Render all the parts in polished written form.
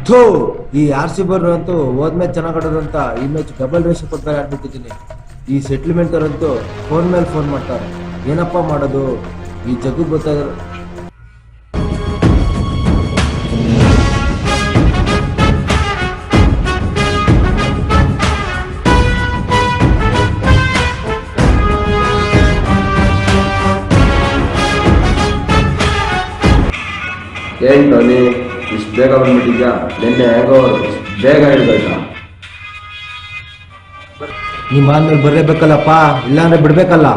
ಥೋ ಈ RCB ಅಂತೂ ಹೋದ್ಮೇಲೆ ಚೆನ್ನಾಗ್ ಆಡೋದು ಅಂತ ಈ ಮ್ಯಾಚ್ ಡಬಲ್ ರೇಷ್ ಕೊಟ್ಟಾರೆ ಆಡ್ಬಿಟ್ಟಿದ್ದೀನಿ. ಈ ಸೆಟ್ಲ್ಮೆಂಟ್ ಅವರಂತೂ ಫೋನ್ ಮೇಲೆ ಫೋನ್ ಮಾಡ್ತಾರೆ. ಏನಪ್ಪಾ ಮಾಡೋದು ಈ ಜಗ್ಗು ಗೊತ್ತಾಗ. ಏನ್ ಟೋನಿ ಇಷ್ಟು ಬೇಗ ಬಂದ್ಬಿಟ್ಟಿದ್ಯಾ? ನಿನ್ನೆ ಹೇಗೋ ಬೇಗ ಹೇಳ್ಬೇಕಾ? ನಿಮ್ಮ ಆದ್ಮೇಲೆ ಬರ್ಲೇಬೇಕಲ್ಲಪ್ಪ, ಇಲ್ಲಾಂದ್ರೆ ಬಿಡ್ಬೇಕಲ್ಲ.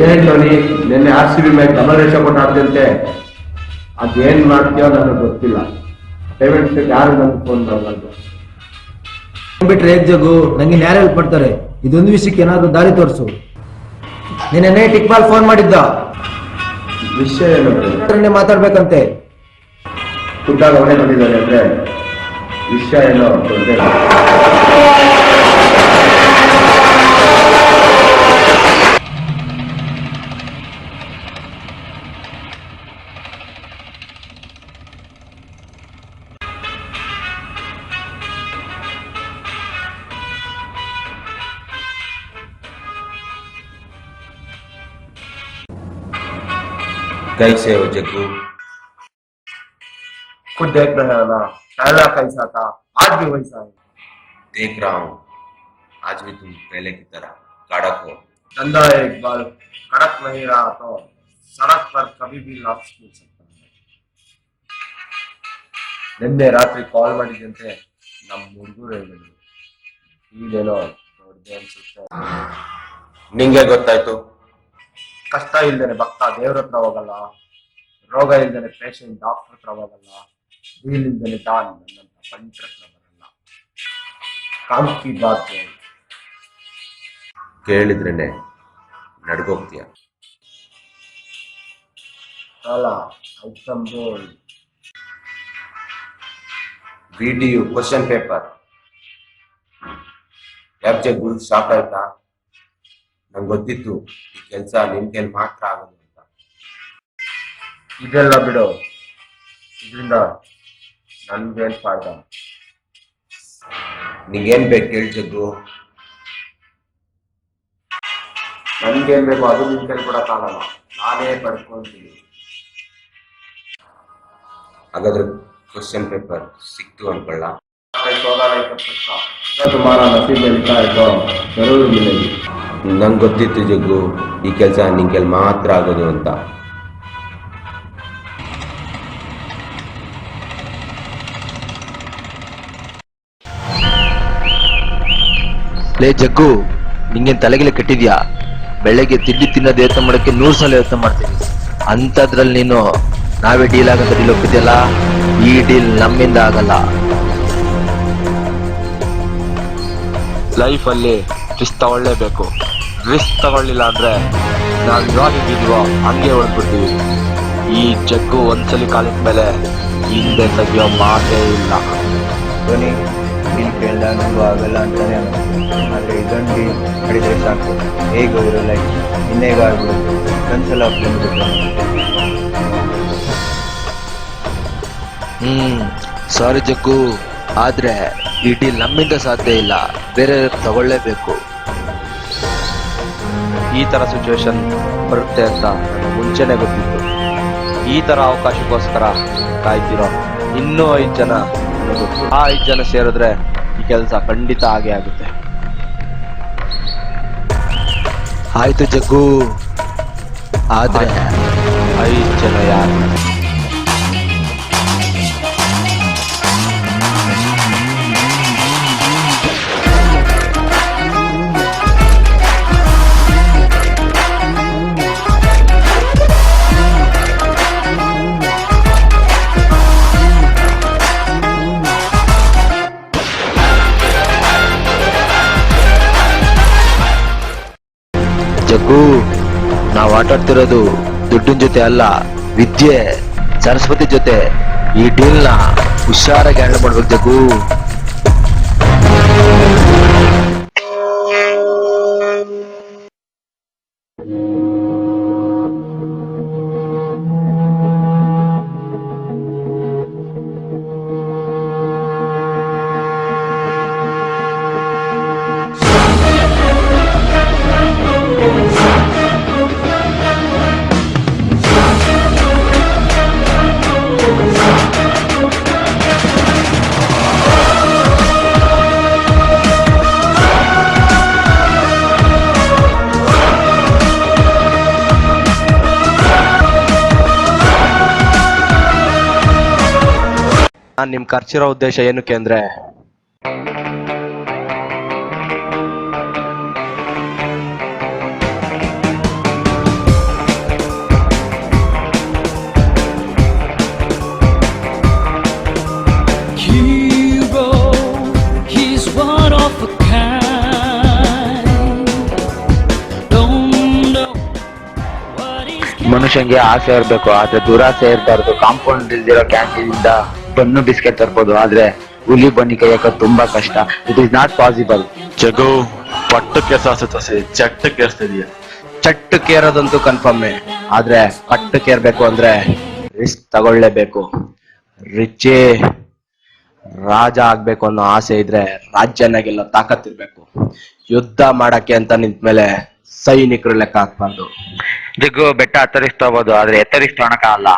ಏನ್ ಟೋನಿ ನಿನ್ನೆ RCB ಮ್ಯಾಚ್ ಡಬಲ್ ರೇಷ ಕೊಟ್ಟು ಆಡ್ದಂತೆ, ಅದೇನ್ ಮಾಡ್ತೀಯೋ ನನಗೆ ಗೊತ್ತಿಲ್ಲ. ಪೇಮೆಂಟ್ ಯಾರು ನಂಗೆ ಫೋನ್ ಮಾಡಬಾರ್ದು ಬಿಟ್ರೆ ಹೇಗ್ ಜಗು, ನಂಗೆ ಯಾರು ಹೆಲ್ಪ್ ಮಾಡ್ತಾರೆ? ಇದೊಂದು ವಿಷಯಕ್ಕೆ ಏನಾದ್ರು ದಾರಿ ತೋರಿಸು. ನಿನ್ನೆ ಟಿಕ್ಬಾಲ್ ಫೋನ್ ಮಾಡಿದ್ದ. ವಿಷಯ ಏನು ಮಾತಾಡ್ಬೇಕಂತೆ. ಖುದ್ದಾಗಿ ಅವನೇ ಬಂದಿದ್ದಾನೆ ಅಂದ್ರೆ ವಿಷಯ ಏನೋ ಗೊತ್ತಿಲ್ಲ. कैसे हो जग्गू? खुद देख रहे हैं ना, पहला कैसा था आज भी वैसा है। देख रहा हूँ, आज भी तुम पहले की तरह कड़क हो। धंधा एक बार कड़क नहीं रहा तो सड़क पर कभी भी लाश मिल सकता है। निन्ने रात्रि कॉल ಮಾಡಿದಂತೆ ನಮ್ಮ ಹುಡುಗರು ಹೇಳಿದ್ರು, ಈಗೇನೋ ದೊಡ್ಡದೇ ಅನ್ಸುತ್ತೆ. ನಿಂಗೆ ಗೊತ್ತಾಯ್ತು? ಕಷ್ಟ ಇಲ್ದೇನೆ ಭಕ್ತ ದೇವ್ರ ಹತ್ರ ಹೋಗಲ್ಲ, ರೋಗ ಇಲ್ದೇನೆ ಪೇಷಂಟ್ ಡಾಕ್ಟರ್ ಹತ್ರ ಹೋಗಲ್ಲ, ಡೀಲ್ ಇಲ್ದೇನೆ ಡಾನ್ ನನ್ನಂತ ಪಂಚರ್ ಹತ್ರ ಬರಲ್ಲ. ಕಾಮ್ ಕಿ ಬಾತ್ ಕೇಳಿದ್ರೇನೆ ನಡ್ಗೋಗ್ತೀಯ. ಸಾಲ ಐಟಮ್ ಬೋಲ್ ವಿಡಿಯೋ ಕ್ವಶನ್ ಪೇಪರ್ ಯಾಕೆ ಜಗ್ಗು ಶಾಕ್ ಆಯ್ತಾ? ನಂಗೆ ಗೊತ್ತಿತ್ತು ಈ ಕೆಲಸ ನಿನ್ ಕೈಲಿ ಮಾತ್ರ ಆಗೋದು ಅಂತ. ಇದೆಲ್ಲ ಬಿಡು, ಇದರಿಂದ ನನ್ಗೇನ್ ಫಾಯ್ದ? ನಿಂಗೇನ್ ಬೇಕು ಕೇಳಿ ಜಗ್ಗು? ನನ್ಗೇನ್ ಬೇಕು ಅದು ನಿನ್ ಕೈಲಿ ಕೊಡಕ್ಕಾಗಲ್ಲ, ನಾನೇ ಪಡ್ಕೊಂತೀನಿ. ಹಾಗಾದ್ರೆ ಕ್ವಶನ್ ಪೇಪರ್ ಸಿಕ್ತು ಅನ್ಕೊಳ್ಳ. तुम्हारा नसीब में लिखा है तो जरूर मिलेगी. ನಂಗೆ ಗೊತ್ತಿತ್ತು ಜಗ್ಗು ಈ ಕೆಲಸ ನಿನ್ ಕೈಲಿ ಮಾತ್ರ ಆಗೋದು ಅಂತ. ಲೇ ಜಗ್ಗು, ನಿಂಗೇನ್ ತಲೆಗೆಲೆ ಕೆಟ್ಟಿದ್ಯಾ? ಬೆಳಗ್ಗೆ ತಿಂಡಿ ತಿನ್ನೋದು ಯತ್ನ ಮಾಡಕ್ಕೆ 100 ಸಲ ಯತ್ನ ಮಾಡ್ತೀನಿ. ಅಂತದ್ರಲ್ಲಿ ನೀನು ನಾವೇ ಡೀಲ್ ಆಗಂತ ಡೀಲ್ ಒಪ್ಪಿದ್ಯಲ್ಲ, ಈ ಡೀಲ್ ನಮ್ಮಿಂದ ಆಗಲ್ಲ. ಲೈಫ್ ಅಲ್ಲಿ ರಿಸ್ಕ್ ತಗೊಳ್ಳೇಬೇಕು. ರಿಸ್ಕ್ ತಗೊಳ್ಳಿಲ್ಲ ಅಂದ್ರೆ ನಾವು ಇವಾಗ ಹೇಗಿದ್ವೋ ಹಂಗೆ ಹೊಡ್ಬಿಡ್ತೀವಿ. ಈ ಜಗ್ಗು ಒಂದ್ಸಲಿ ಕಾಲಿದ ಮೇಲೆ ಹಿಂದೆ ತೆಗಿಯೋ ಮಾತೇ ಇಲ್ಲ. ಧೋನಿ ಡೀಲ್ ಕೇಳ್ದ ನನಗೂ ಆಗಲ್ಲ ಅಂತಾನೆ ಅನ್ನಿಸ್ತು. ಆದರೆ ಇದೊಂದು ಡೀಲ್ ಮಾಡಿದರೆ ಸಾಕು, ಹೇಗೋ ಇರೋ ಲೈಫ್ ಇನ್ನೇಗೋ ಆಗ್ಬಿಡುತ್ತೆ. ಒಂದ್ಸಲ ಒಪ್ಕೊಂಡ್ಬಿಡುತ್ತೆ. ಸಾರಿ ಜಗ್ಗು, ಆದ್ರೆ ಈ ಡೀಲ್ ನಮ್ಮಿಂದ ಸಾಧ್ಯ ಇಲ್ಲ, ಬೇರೆ ತಗೊಳ್ಳೇಬೇಕು. ಈ ತರ ಸಿಚುವೇಶನ್ ಬರುತ್ತೆ ಅಂತ ನನಗೆ ಮುಂಚೆನೆ ಗೊತ್ತಿತ್ತು. ಈ ತರ ಅವಕಾಶಕ್ಕೋಸ್ಕರ ಕಾಯ್ತಿರೋ ಇನ್ನೂ 5 ಜನ, ಆ 5 ಜನ ಸೇರಿದ್ರೆ ಈ ಕೆಲಸ ಖಂಡಿತ ಆಗೇ ಆಗುತ್ತೆ. ಆಯ್ತು ಜಗ್ಗು, ಆದ್ರೆ 5 ಜನ ಯಾರು? ಜಗ್ಗು, ನಾವು ಆಟಾಡ್ತಿರೋದು ದುಡ್ಡಿನ ಜೊತೆ ಅಲ್ಲ, ವಿದ್ಯೆ ಸರಸ್ವತಿ ಜೊತೆ. ಈ ಡೀಲ್ನ ಹುಷಾರಾಗಿ ಹ್ಯಾಂಡಲ್ ಮಾಡ್ಬೇಕು ಜಗ್ಗು. ನಾನು ನಿಮ್ ಖರ್ಚಿರೋ ಉದ್ದೇಶ ಏನಕ್ಕೆ ಅಂದ್ರೆ Hero, he's one of a kind. Don't know what he's ಮನುಷ್ಯಂಗೆ ಆಸೆ ಇರ್ಬೇಕು, ಆದ್ರೆ ದುರಾಸೆ ಇರಬಾರ್ದು. ಕಾಂಪೌಂಡ್ ಇಲ್ದಿರೋ ಕ್ಯಾಂಟೀನ್ ಇಂದ ಬನ್ನು ಬಿಸ್ಕೆಟ್ ತರ್ಬೋದು, ಆದ್ರೆ ಹುಲಿ ಬನ್ನಿ ಕೈಯಕ ತುಂಬಾ ಕಷ್ಟ. It is not possible. ಜಗು ಪಟ್ಟಕ್ಕೆ ಸಾಸುತ್ತೆ, ಚಟ್ಟಕ್ಕೆ ಏರ್ಸ್ತಿದೀಯ. ಚಟ್ಟಕ್ಕೆ ಏರೋದಂತೂ ಕನ್ಫರ್ಮೇ, ಆದ್ರೆ ಪಟ್ಟಕ್ಕೆ ಏರ್ಬೇಕು ಅಂದ್ರೆ ರಿಸ್ಕ್ ತಗೊಳ್ಳೇಬೇಕು. ರಿಚೇ ರಾಜ ಆಗ್ಬೇಕು ಅನ್ನೋ ಆಸೆ ಇದ್ರೆ ರಾಜ್ಯನಾಗೆಲ್ಲ ತಾಕತ್ತಿರ್ಬೇಕು. ಯುದ್ಧ ಮಾಡಕ್ಕೆ ಅಂತ ನಿಂತ್ಮೇಲೆ ಸೈನಿಕರು ಲೆಕ್ಕ ಹಾಕ್ಬಾರ್ದು. ಜಗ್ಗು ಬೆಟ್ಟ ಹತ್ತರಿಸ್ತಾ ಆದ್ರೆ ಎತ್ತರಿಸ್ತಾಣಕ್ಕಾಗಲ್ಲ.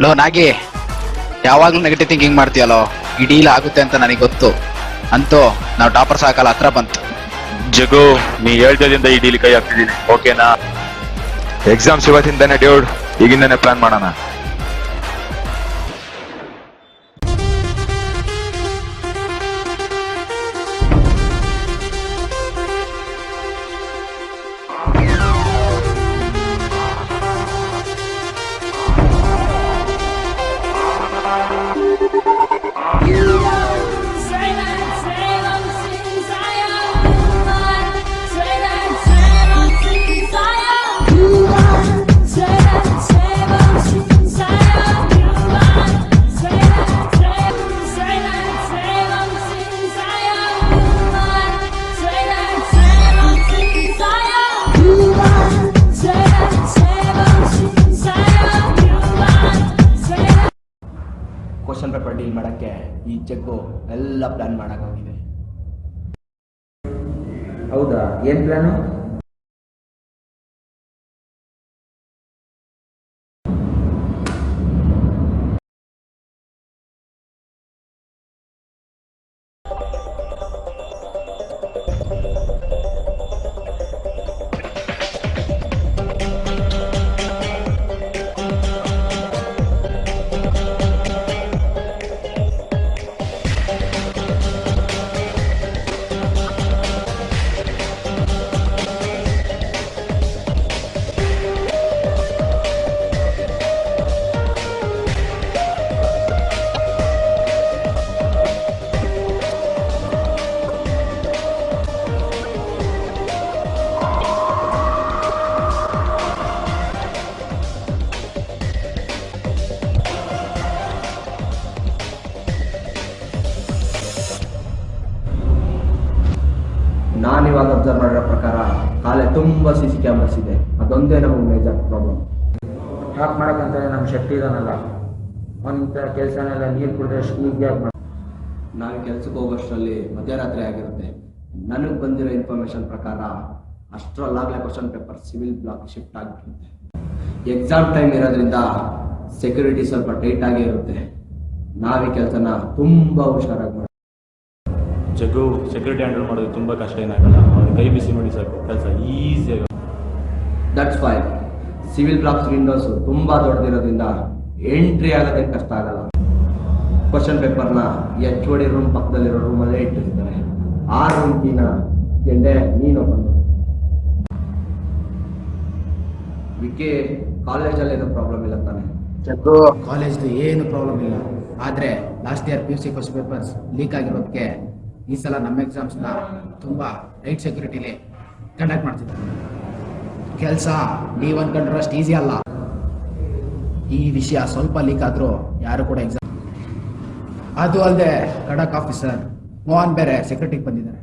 ಲೋ ನಾಗಿ, ಯಾವಾಗ್ಲೂ ನೆಗೆಟಿವ್ ಥಿಂಕಿಂಗ್ ಮಾಡ್ತೀಯಲ್ಲೋ. ಈ ಡೀಲ್ ಆಗುತ್ತೆ ಅಂತ ನನಗೆ ಗೊತ್ತು. ಅಂತೂ ನಾವು ಟಾಪರ್ಸ್ ಹಾಕಲ್ಲ, ಹತ್ರ ಬಂತು. ಜಗು ನೀ ಹೇಳ್ತಿದಿಂದ ಈ ಡೀಲ್ ಕೈ ಹಾಕ್ತಿದ್ದೀನಿ, ಓಕೆನಾ? ಎಕ್ಸಾಮ್ಸ್ ಇವತ್ತಿಂದಾನೆ ಡ್ಯೂಡ್, ಈಗಿಂದಾನೆ ಪ್ಲಾನ್ ಮಾಡೋಣ. ಕ್ವಶನ್ ಪೇಪರ್ ಡೀಲ್ ಮಾಡಕ್ಕೆ ಈ ಜಗ್ಗು ಎಲ್ಲ ಪ್ಲಾನ್ ಮಾಡಕ್ಕಾಗಿದೆ. ಹೌದಾ, ಏನ್ ಪ್ಲಾನು? ನಾನಿವಾಗ ಅಬ್ಸರ್ವ್ ಮಾಡಿರೋ ಪ್ರಕಾರ ಕಾಲೇ ತುಂಬ CC ಕ್ಯಾಮ್ರಾಸ್ ಇದೆ. ಅದೊಂದೇ ನಮಗೆ ಮೇಜರ್ ಪ್ರಾಬ್ಲಮ್. ಟ್ರಾಕ್ ಮಾಡಕ್ಕಂತ ನಮ್ಮ ಶಕ್ತಿ ಇದಾನಲ್ಲ, ಒಂಥ ಕೆಲಸನೆಲ್ಲ ನೀರು ಕುಡಿದ್ರೆ ಹೀಗೆ ನಾನು ಕೆಲ್ಸಕ್ಕೆ ಹೋಗೋಷ್ಟರಲ್ಲಿ ಮಧ್ಯರಾತ್ರಿ ಆಗಿರುತ್ತೆ. ನನಗೆ ಬಂದಿರೋ ಇನ್ಫಾರ್ಮೇಶನ್ ಪ್ರಕಾರ ಅಷ್ಟರಲ್ಲಾಗಲೇ question paper civil block shift ಆಗಿಬಿಡುತ್ತೆ. ಎಕ್ಸಾಮ್ ಟೈಮ್ ಇರೋದ್ರಿಂದ ಸೆಕ್ಯೂರಿಟಿ ಸ್ವಲ್ಪ ಟೈಟ್ ಆಗೇ ಇರುತ್ತೆ. ನಾವೀ ಕೆಲಸನ ತುಂಬ ಹುಷಾರಾಗಿ ಮಾಡಿ. ಜಗ್ಗು ಸೆಕ್ಯೂರಿಟಿ ಹ್ಯಾಂಡಲ್ ಮಾಡೋದು ತುಂಬಾ ಕಷ್ಟ ಏನಾಗಲ್ಲ, ಅವ್ನ ಕೈ ಬಿಸಿ ಮಾಡಿ ಸಾಕು, ಕೆಲಸ ಈಸಿಯಾಗಿ. That's why civil blocks Windows ತುಂಬ ದೊಡ್ಡದಿರೋದ್ರಿಂದ ಎಂಟ್ರಿ ಆಗೋದಕ್ಕೆ ಕಷ್ಟ ಆಗಲ್ಲ. ಕ್ವಶನ್ ಪೇಪರ್ನ HOD ರೂಮ್ ಪಕ್ಕದಲ್ಲಿರೋ ರೂಮಲ್ಲೇ ಇಟ್ಟಿರ್ತಾರೆ. ಆ ರೂಮ್ ಕೀನ ಗೆಂಡೆ ನೀನು ಬಂದು ವಿಕೆ ಕಾಲೇಜಲ್ಲಿರೋ ಪ್ರಾಬ್ಲಮ್ ಇಲ್ಲ ತಾನೆ? ಜಗ್ಗು, ಕಾಲೇಜ್ದು ಏನು ಪ್ರಾಬ್ಲಮ್ ಇಲ್ಲ, ಆದರೆ last year PUC question papers leak ಆಗಿರೋದಕ್ಕೆ ಈ ಸಲ ನಮ್ಮ ಎಕ್ಸಾಮ್ಸ್ನ ತುಂಬ ಟೈಟ್ ಸೆಕ್ಯೂರಿಟಿಲಿ ಕಂಡಕ್ಟ್ ಮಾಡ್ತಿದ್ದಾರೆ. ಕೆಲಸ ನೀವು ಅಂದ್ಕೊಂಡ್ರೆ ಅಷ್ಟು ಈಸಿ ಅಲ್ಲ. ಈ ವಿಷಯ ಸ್ವಲ್ಪ ಲೀಕ್ ಆದರೂ ಯಾರು ಕೂಡ ಎಕ್ಸಾಮ್, ಅದು ಅಲ್ಲದೆ ಖಡಕ್ ಆಫೀಸರ್ ಮೋಹನ್ ಬೇರೆ ಸೆಕ್ಯೂರಿಟಿಗೆ ಬಂದಿದ್ದಾರೆ.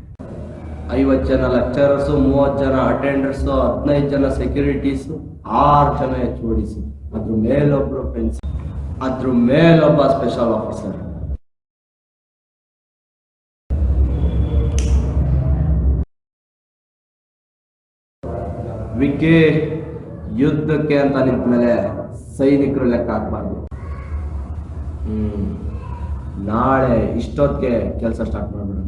50 ಜನ ಲೆಕ್ಚರರ್ಸು, 30 ಜನ ಅಟೆಂಡರ್ಸು, 15 ಜನ ಸೆಕ್ಯೂರಿಟೀಸು, 6 ಜನ HODs, ಅದ್ರ ಮೇಲೊಬ್ರು ಫ್ರೆಂಡ್ಸ್, ಅದ್ರ ಮೇಲೊಬ್ಬ ಸ್ಪೆಷಲ್ ಆಫೀಸರ್. ವಿಕೆ ಯುದ್ಧಕ್ಕೆ ಅಂತ ನಿಂತ ಮೇಲೆ ಸೈನಿಕರು ಲೆಕ್ಕ ಹಾಕಬಾರ್ದು. ನಾಳೆ ಇಷ್ಟೊತ್ತಿಗೆ ಕೆಲಸ ಸ್ಟಾರ್ಟ್ ಮಾಡ್ಬಿಡೋಣ.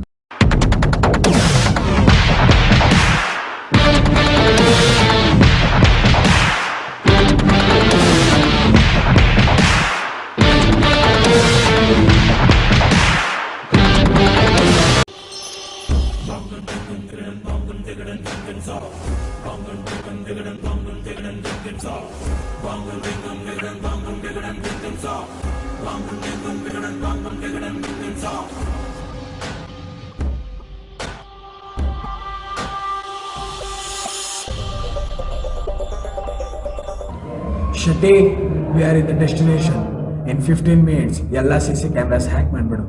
Shetty, we are in the destination. In 15 minutes ಎಲ್ಲ CC ಕ್ಯಾಮ್ರಾಸ್ ಹ್ಯಾಕ್ ಮಾಡಿಬಿಡು.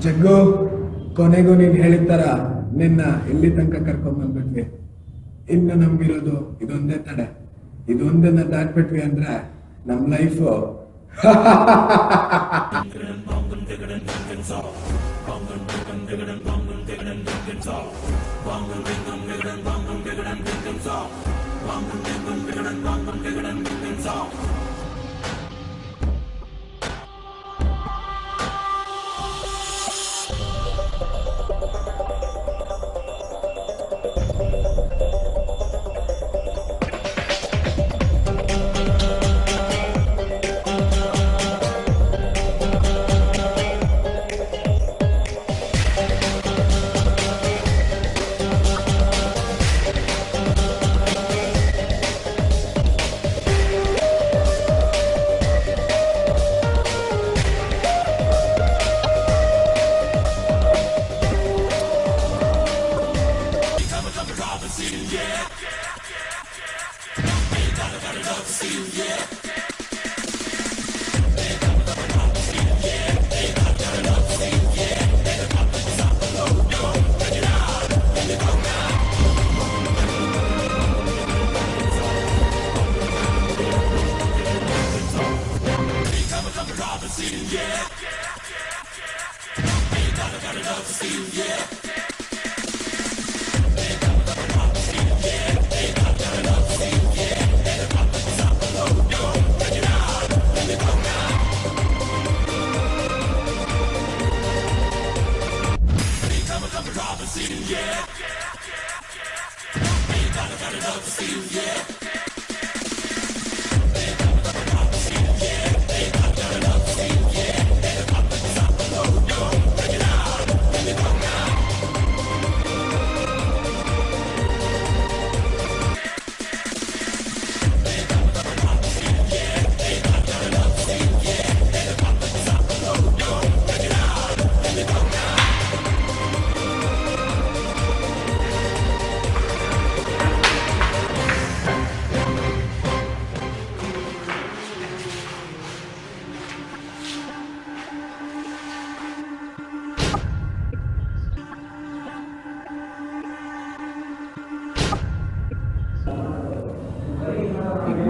ಜಗ್ಗು, ಕೊನೆಗೂ ನೀನು ಹೇಳಿದ ಥರ ನಿನ್ನ ಇಲ್ಲಿ ತನಕ ಕರ್ಕೊಂಡ್ಬಂದ್ಬಿಟ್ವಿ. ಇನ್ನು ನಮ್ಗಿರೋದು ಇದೊಂದೇ ತಡೆ. ಇದೊಂದನ್ನ ದಾಟ್ಬಿಟ್ವಿ ಅಂದ್ರೆ ನಮ್ಮ ಲೈಫು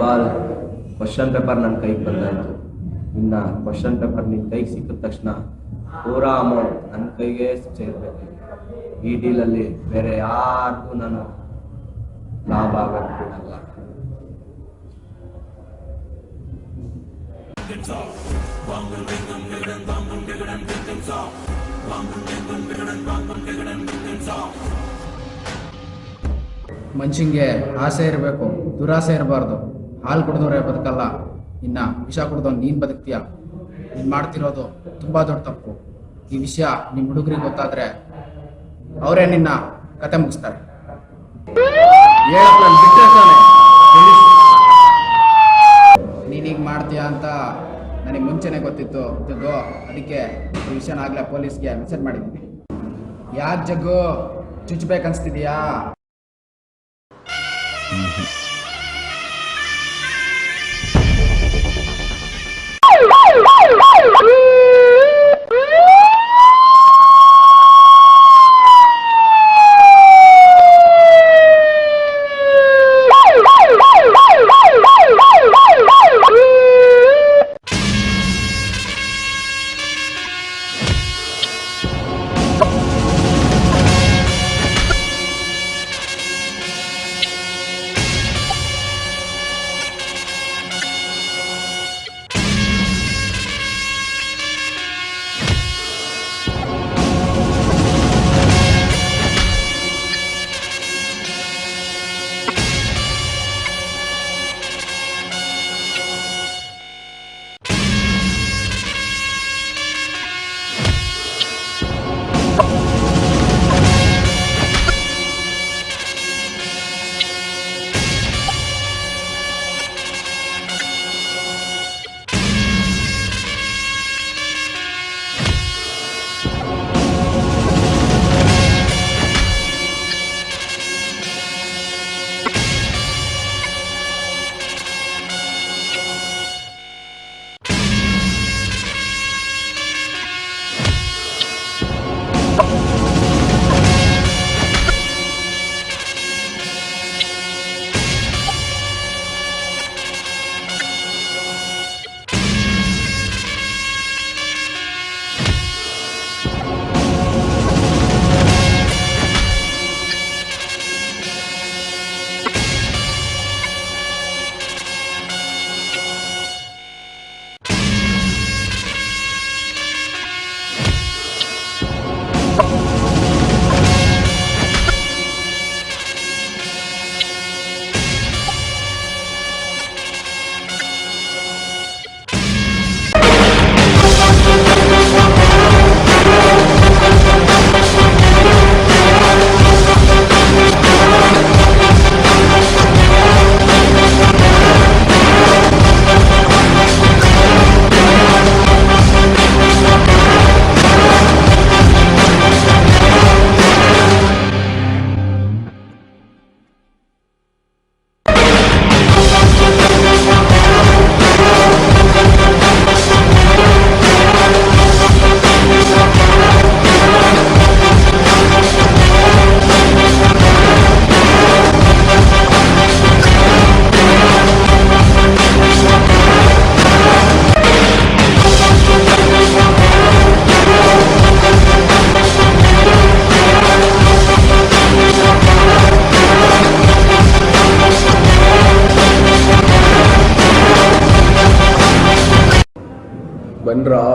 ಬಾಲ್ ಕ್ವಶನ್ ಪೇಪರ್ ನನ್ನ ಕೈಗೆ ಬಂದಾಯಿತು. ಇನ್ನು ಕ್ವಶನ್ ಪೇಪರ್ ನಿನ್ನ ಕೈಗೆ ಸಿಕ್ಕಿದ ತಕ್ಷಣ ಪೂರಾ ಅಮೌಂಟ್ ನನ್ನ ಕೈಗೆ ಸೇರಬೇಕು. ಈ ಡೀಲಲ್ಲಿ ಬೇರೆ ಯಾರಿಗೂ ನಾನು ಲಾಭ ಆಗಕ್ಕೆ ಬಿಡಲ್ಲ. ಮನುಷ್ಯಂಗೆ ಆಸೆ ಇರಬೇಕು, ದುರಾಸೆ ಇರಬಾರ್ದು. ಹಾಲು ಕುಡಿದವ್ರೆ ಬದುಕಲ್ಲ, ಇನ್ನ ವಿಷ ಕುಡ್ದವ್ ನೀನ್ ಬದುಕ್ತೀಯ. ನೀನ್ ಮಾಡ್ತಿರೋದು ತುಂಬಾ ದೊಡ್ಡ ತಪ್ಪು. ಈ ವಿಷಯ ನಿಮ್ ಹುಡುಗರಿಗೆ ಗೊತ್ತಾದ್ರೆ ಅವರೇ ನಿನ್ನ ಕತೆ ಮುಗಿಸ್ತಾರೆ. ನೀನೀಗ ಮಾಡ್ತೀಯ ಅಂತ ನನಗೆ ಮುಂಚೆನೆ ಗೊತ್ತಿತ್ತು ಜಗ್ಗು. ಅದಕ್ಕೆ ಈ ವಿಷಯನ ಆಗ್ಲೇ ಪೊಲೀಸ್ಗೆ ಮೆಸೇಜ್ ಮಾಡಿದ್ದೀನಿ. ಯಾಕೆ ಜಗ್ಗು ಚುಚ್ಚಬೇಕನ್ಸ್ತಿದೀಯಾ?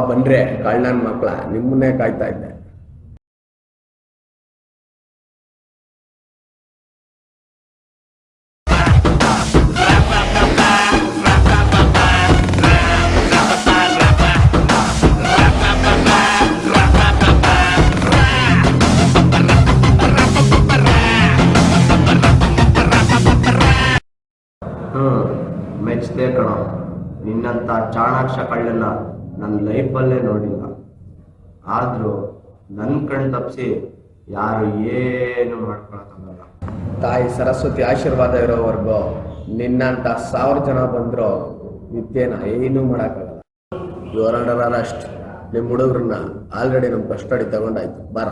ಬಂದ್ರೆ ಕಳ್ಳನ್ ಮಕ್ಕಳ ನಿಮ್ಮನ್ನೇ ಕಾಯ್ತಾ ಇದ್ದೆ. ಮೆಚ್ಚಿದೆ ಕಣ, ನಿನ್ನಂತ ಚಾಣಾಕ್ಷ ಕಳ್ಳನ್ನ ನನ್ನ ಲೈಫಲ್ಲೇ ನೋಡಿಲ್ಲ. ಆದ್ರೂ ನನ್ನ ಕಣ್ ತಪ್ಪಿಸಿ ಯಾರು ಏನು ಮಾಡ್ಕೊಳಕ್ಕಾಗಲ್ಲ. ತಾಯಿ ಸರಸ್ವತಿ ಆಶೀರ್ವಾದ ಇರೋವರೆಗೂ ನಿನ್ನಂತ 1000 ಜನ ಬಂದ್ರು ವಿದ್ಯೆನ ಏನೂ ಮಾಡೋಕ್ಕಾಗಲ್ಲ. You are under arrest. ನಿಮ್ಮ ಹುಡುಗರನ್ನ ಆಲ್ರೆಡಿ ನಮ್ಮ ಕಸ್ಟಡಿ ತಗೊಂಡಾಯ್ತು. ಬಾರ.